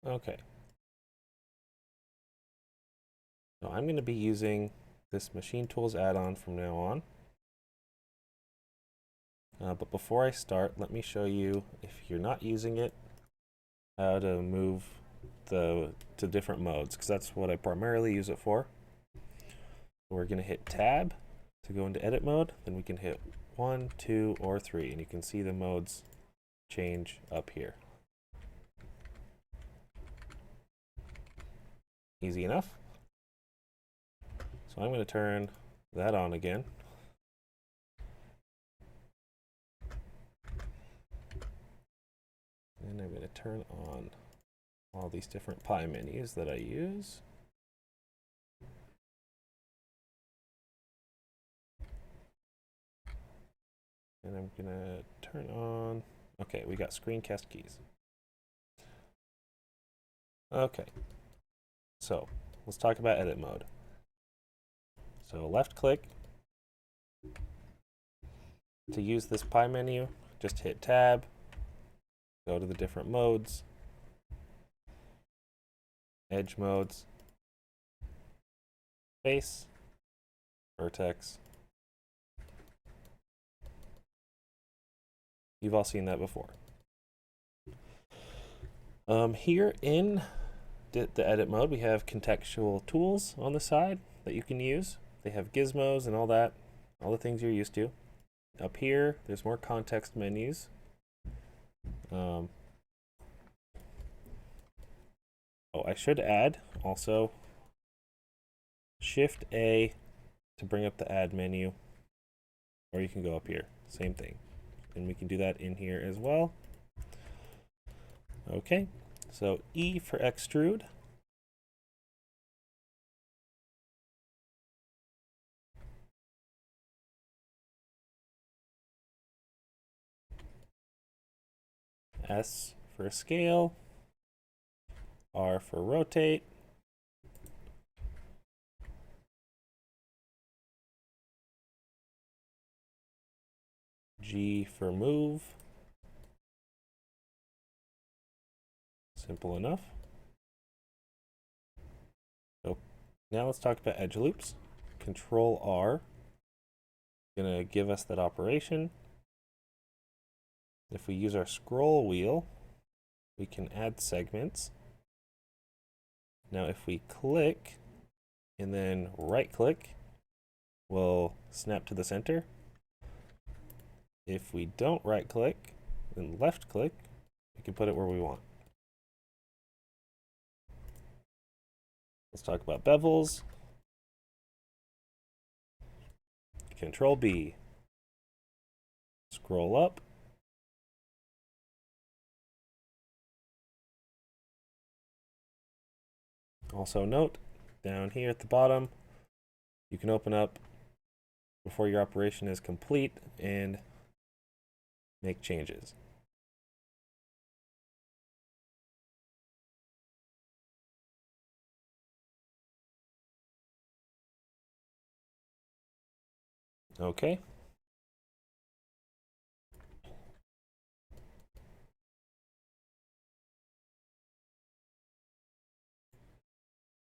Okay, so I'm going to be using this Machine Tools add-on from now on. But before I start, let me show you, if you're not using it, how to move to different modes, because that's what I primarily use it for. So we're going to hit Tab to go into edit mode, then we can hit 1, 2, or 3, and you can see the modes change up here. Easy enough. So I'm going to turn that on again. And I'm going to turn on all these different pie menus that I use. And I'm going to turn on, okay, we got screencast keys. Okay, so let's talk about edit mode. So left click. To use this pie menu, just hit Tab, go to the different modes, edge modes, face, vertex. You've all seen that before. Here in the edit mode, we have contextual tools on the side that you can use. They have gizmos and all that, all the things you're used to. Up here, there's more context menus. Oh, I should add also Shift A to bring up the add menu, or you can go up here, same thing. And we can do that in here as well. Okay, so E for extrude. S for scale. R for rotate. G for move. Simple enough. So now let's talk about edge loops. Control R, gonna give us that operation. If we use our scroll wheel, we can add segments. Now if we click and then right click, we'll snap to the center. If we don't right click and left click, we can put it where we want. Let's talk about bevels. Control B. Scroll up. Also note, down here at the bottom, you can open up before your operation is complete and make changes. Okay,